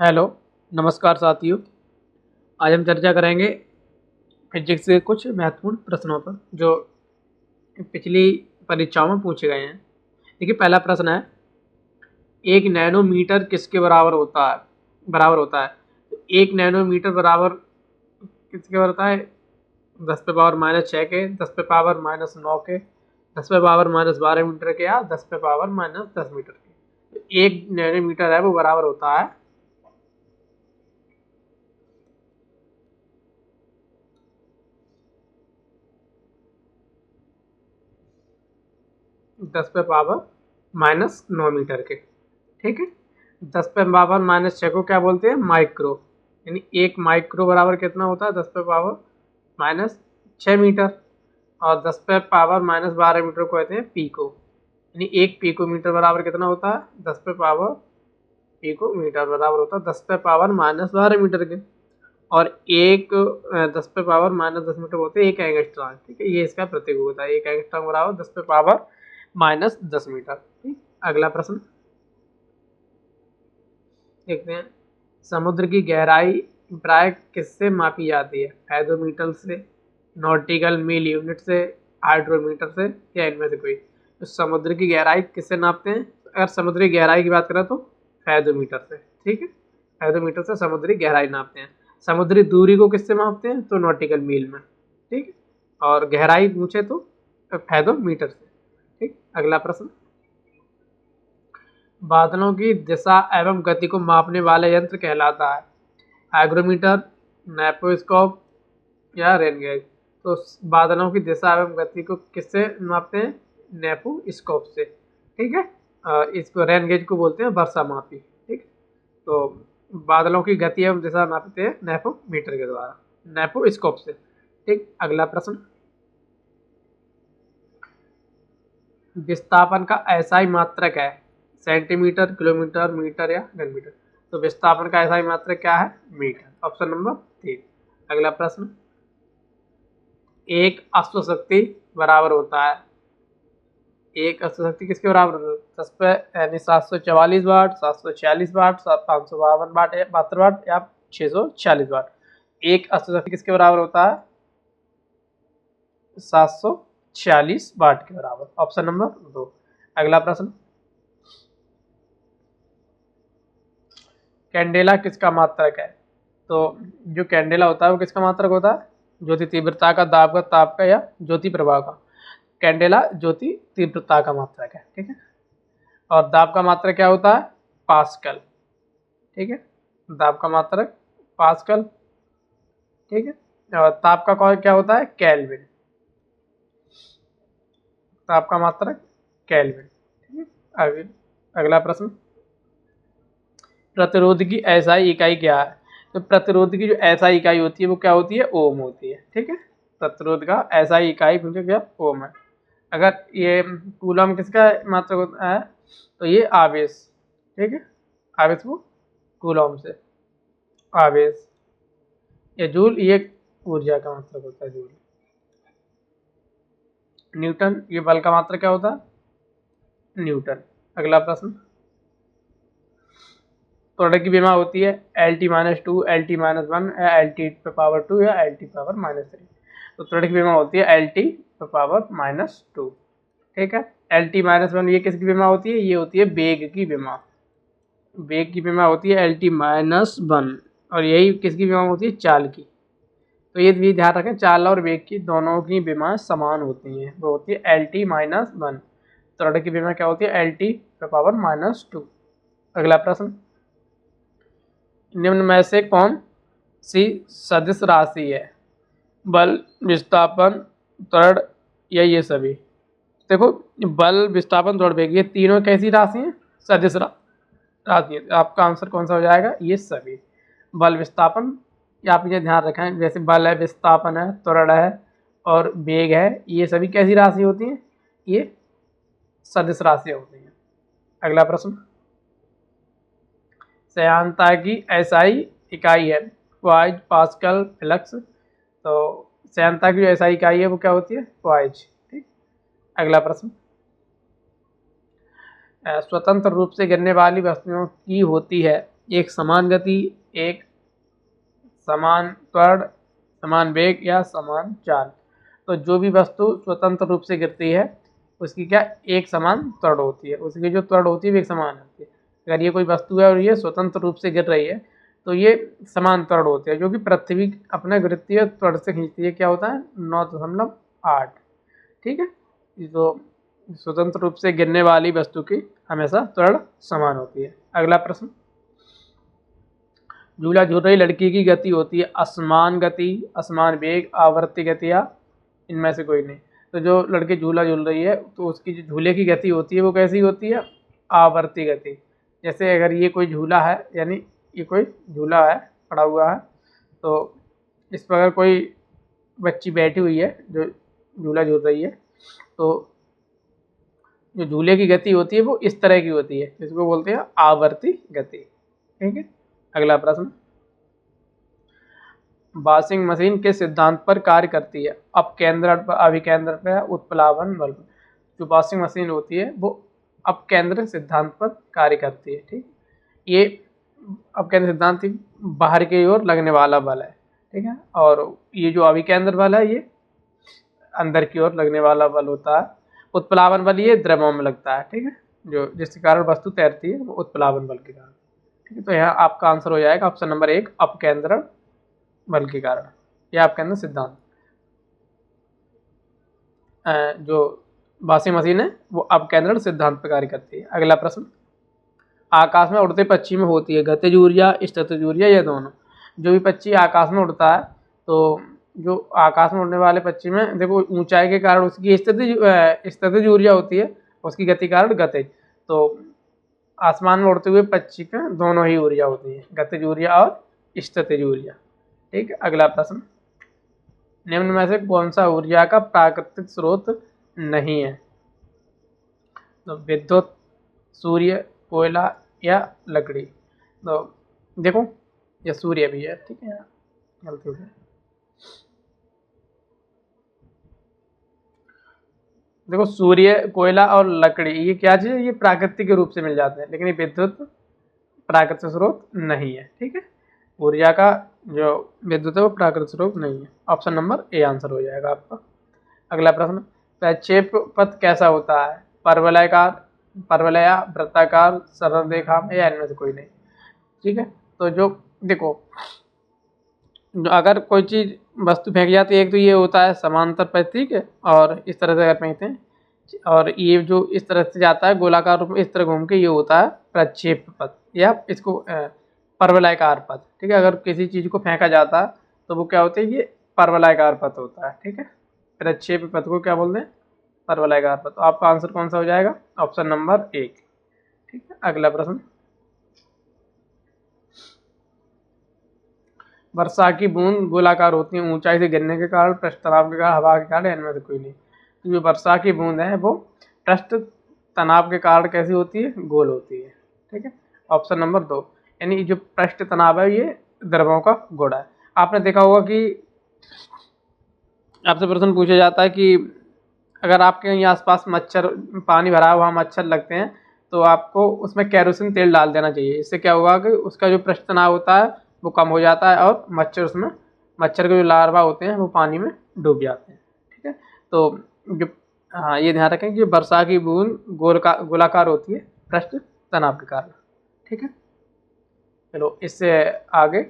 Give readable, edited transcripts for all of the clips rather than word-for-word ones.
Hello, नमस्कार साथियों। आज हम चर्चा करेंगे फिजिक्स के कुछ महत्वपूर्ण प्रश्नों पर जो पिछली परीक्षाओं में पूछे गए हैं। देखिए, पहला प्रश्न है, एक नैनोमीटर किसके बराबर होता है। तो एक नैनोमीटर बराबर किसके बराबर होता है? 10⁻⁻6 के, 10⁻⁻9 के, 10⁻⁻12 मीटर के, या 10⁻⁻10 मीटर के। तो एक नैनोमीटर है वो बराबर होता है 10⁻⁻9 मीटर के। ठीक है, 10⁻⁻6 को क्या बोलते हैं? माइक्रो। यानी एक माइक्रो बराबर कितना होता है? 10⁻⁻6 मीटर। और 10⁻⁻12 मीटर को कहते हैं पीको। यानी एक पीको मीटर बराबर कितना होता है? पीको मीटर बराबर होता है 10⁻⁻12 मीटर के। और एक 10⁻⁻10 मीटर होते हैं एक एंगस्ट्रॉम। ठीक है, ये इसका प्रतीक होता है। एक एंगस्ट्रॉम बराबर 10⁻⁻10 मीटर। ठीक, अगला प्रश्न देखते हैं। समुद्र की गहराई प्राय किससे मापी जाती है? फेथोमीटर से, नॉटिकल मील यूनिट से, हाइड्रोमीटर से, या इनमें से कोई? तो समुद्र की गहराई किससे नापते हैं? अगर समुद्री गहराई की बात करें तो फेथोमीटर से। ठीक है, फेथोमीटर से समुद्री गहराई नापते हैं। समुद्री दूरी को किससे मापते हैं? तो नॉटिकल मील में। ठीक है, और गहराई पूछे तो फेथोमीटर से। ठीक, अगला प्रश्न, बादलों की दिशा एवं गति को मापने वाला यंत्र कहलाता है? हाइग्रोमीटर, नेपोस्कोप, या रेन गेज? तो बादलों की दिशा एवं गति को किससे मापते हैं? नेपोस्कोप से। ठीक है, इसको रेन गेज को बोलते हैं वर्षा मापी। ठीक, तो बादलों की गति एवं दिशा मापते हैं नेपोमीटर के द्वारा, नेपोस्कोप से। ठीक, अगला प्रश्न, विस्थापन का एसआई मात्रक है? सेंटीमीटर, किलोमीटर, मीटर, या घन मीटर? तो विस्थापन का एसआई मात्रक क्या है? मीटर। Option number 3। अगला प्रश्न, एक अश्व शक्ति बराबर होता है? एक अश्व शक्ति किसके बराबर होता है? 10 पे यानी 744 वाट, 746 वाट, 552 वाट, 72 वाट, या 646 वाट। एक अश्व शक्ति किसके बराबर होता है? 746 वाट के बराबर। Option number 2। अगला प्रश्न, कैंडेला किसका मात्रक है? तो जो कैंडेला होता है वो किसका मात्रक होता है? ज्योति तीव्रता का, दाब का, ताप का, या ज्योति प्रभाव का? कैंडेला ज्योति तीव्रता का मात्रक है। ठीक है, और दाब का मात्रक क्या होता है? पास्कल। ठीक है, दाब का मात्रक पास्कल। ठीक है, और ताप का क्या होता है? केल्विन। ताप का मात्रक केल्विन। ठीक है, अगला प्रश्न, प्रतिरोध की एसआई इकाई क्या है? तो प्रतिरोध की जो एसआई इकाई होती है वो क्या होती है? ओम होती है। ठीक है, प्रतिरोध का एसआई इकाई पूछे क्या? ओम है। अगर ये कूलम किसका मात्रक होता है? तो ये आवेश। ठीक है, आवेश वो कूलम से आवेश, या जूल ये ऊर्जा का मात्रक होता है, जूल। न्यूटन, ये बल का मात्रक क्या होता है? न्यूटन। अगला प्रश्न, त्वरण की विमा होती है LT-2, LT-1, या LT⁻², या LT⁻³ तो त्वरण की विमा होती है LT⁻²। ठीक है, LT-1 ये किसकी विमा होती है? ये होती है वेग की विमा। वेग की विमा होती है LT-1, और यही किसकी विमा होती है? चाल की। तो ये भी ध्यान रखें, चाल और वेग की दोनों की विमा समान होती हैं, वो होती है LT-1। त्वरण की विमा क्या होती है? LT⁻²। अगला प्रश्न, निम्न में से कौन सी सदिश राशि है? बल, विस्थापन, त्वरण, या ये सभी? देखो, बल, विस्थापन, त्वरण, वेग, ये तीनों कैसी राशि हैं? सदिश राशि है। आपका आंसर कौन सा हो जाएगा? ये सभी। बल, विस्थापन, या आप ये ध्यान रखें, जैसे बल है, विस्थापन है, त्वरण है, और वेग है, ये सभी कैसी राशि होती हैं? ये सदिश राशि होती हैं। अगला प्रश्न, श्यानता की एसआई इकाई है? Poise, pascal, flux? तो श्यानता की जो एसआई इकाई है वो क्या होती है? पॉइज। ठीक, अगला प्रश्न, स्वतंत्र रूप से गिरने वाली वस्तुओं की होती है एक समान गति, एक समान त्वरण, समान वेग या समान चाल। तो जो भी वस्तु स्वतंत्र रूप से गिरती है उसकी क्या एक समान त्वरण होती है, उसकी जो त्वरण होती है वो एक समान होती है। अगर ये कोई वस्तु है और ये स्वतंत्र रूप से गिर रही है तो ये समान त्वरण होती है, जो कि पृथ्वी अपने गुरुत्वीय त्वरण से खींचती है, क्या होता है 9.8। ठीक है, तो स्वतंत्र रूप से गिरने वाली वस्तु की हमेशा त्वरण समान होती है। अगला प्रश्न, झूला झूल रही लड़की की गति होती है असमान गति, असमान वेग, आवर्ती गति या इनमें से कोई नहीं। तो जो लड़की झूला झूल रही है तो उसकी जो झूले की गति होती है वो कैसी होती है, आवर्ती गति। जैसे अगर ये कोई झूला है, यानी ये कोई झूला है पड़ा हुआ है, तो इस पर अगर कोई बच्ची बैठी हुई है जो झूला झूल रही है, तो जो झूले की गति होती है वो इस तरह की होती है, जिसको बोलते हैं आवर्ती गति। ठीक है, अगला प्रश्न, वॉशिंग मशीन के सिद्धांत पर कार्य करती है अपकेंद्रण पर, अभिकेंद्रण पर, उत्प्लावन बल पर। जो वॉशिंग मशीन होती है वो अपकेंद्र सिद्धांत पर कार्य करती है। ठीक, ये अपकेंद्र सिद्धांत बाहर की ओर लगने वाला बल है। ठीक है, और ये जो अभिकेंद्र बल है ये अंदर की ओर लगने वाला बल होता है। उत्प्लावन बल ये द्रव्यों में लगता है। ठीक है, जो जिसके कारण वस्तु तैरती है वो उत्प्लावन बल के कारण। ठीक है, तो यहाँ आपका आंसर हो जाएगा ऑप्शन नंबर 1 अपकेंद्रण बल के कारण। यह अपकेंद्र सिद्धांत। जो वॉशिंग मशीन है वो अपकेंद्रण सिद्धांत पर कार्य करती है। अगला प्रश्न, आकाश में उड़ते पक्षी में होती है गतिज ऊर्जा, स्थितिज ऊर्जा या दोनों। जो भी पक्षी आकाश में उड़ता है, तो जो आकाश में उड़ने वाले पक्षी में देखो ऊंचाई के कारण उसकी स्थितिज ऊर्जा होती है, उसकी गति कारण गतिज। तो आसमान में उड़ते हुए पक्षी का दोनों ही ऊर्जा होती है, गतिज ऊर्जा और स्थितिज ऊर्जा। ठीक है, अगला प्रश्न, निम्न में से कौन सा ऊर्जा का प्राकृतिक स्रोत नहीं है। तो विद्युत, सूर्य, कोयला या लकड़ी। तो देखो ये सूर्य भी है। ठीक है, गलती हो गई। देखो सूर्य, कोयला और लकड़ी ये क्या चीज़ है, ये प्राकृतिक रूप से मिल जाते हैं, लेकिन ये विद्युत प्राकृतिक स्रोत नहीं है। ठीक है, ऊर्जा का जो विद्युत है वो प्राकृतिक स्रोत नहीं है। ऑप्शन नंबर ए आंसर हो जाएगा आपका। अगला प्रश्न, प्रक्षेप पथ कैसा होता है, परवलयाकार, परवलया, वृत्ताकार, सरल रेखा में या इनमें से कोई नहीं। ठीक है, तो जो देखो अगर कोई चीज़ वस्तु फेंक जाती है, एक तो ये होता है समांतर पथ, ठीक है, और इस तरह से अगर फेंकते हैं, और ये जो इस तरह से जाता है गोलाकार रूप में इस तरह घूम के, ये होता है प्रक्षेप पथ या इसको परवलयाकार पथ। ठीक है, अगर किसी चीज़ को फेंका जाता है तो वो क्या होता है, ये परवलयाकार पथ होता है। ठीक है, प्रक्षेप पथ को क्या बोलते हैं, परवलयाकार पथ। तो आपका आंसर कौन सा हो जाएगा, ऑप्शन नंबर 1। ठीक है, अगला प्रश्न, वर्षा की बूंद गोलाकार होती है ऊंचाई से गिरने के कारण, पृष्ठ तनाव के कारण, हवा के कारण, इनमें से कोई नहीं। तो जो वर्षा की बूंद है वो पृष्ठ तनाव के कारण कैसी होती है, गोल होती है। ठीक है, ऑप्शन नंबर 2, यानी जो पृष्ठ तनाव है ये द्रव्यों का गुण है। आपने देखा होगा कि आपसे प्रश्न पूछा जाता है कि अगर आपके यहाँ आसपास मच्छर, पानी भरा हुआ मच्छर लगते हैं, तो आपको उसमें केरोसिन तेल डाल देना चाहिए। इससे क्या होगा कि उसका जो पृष्ठ तनाव होता है वो कम हो जाता है और मच्छर के जो लार्वा होते हैं वो पानी में डूब जाते हैं। ठीक है, तो जो हाँ ये ध्यान रखें कि वर्षा की बूंद गोलाकार होती है पृष्ठ तनाव के कारण। ठीक है, चलो इससे आगे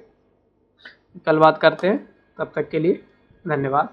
कल बात करते हैं, तब तक के लिए धन्यवाद।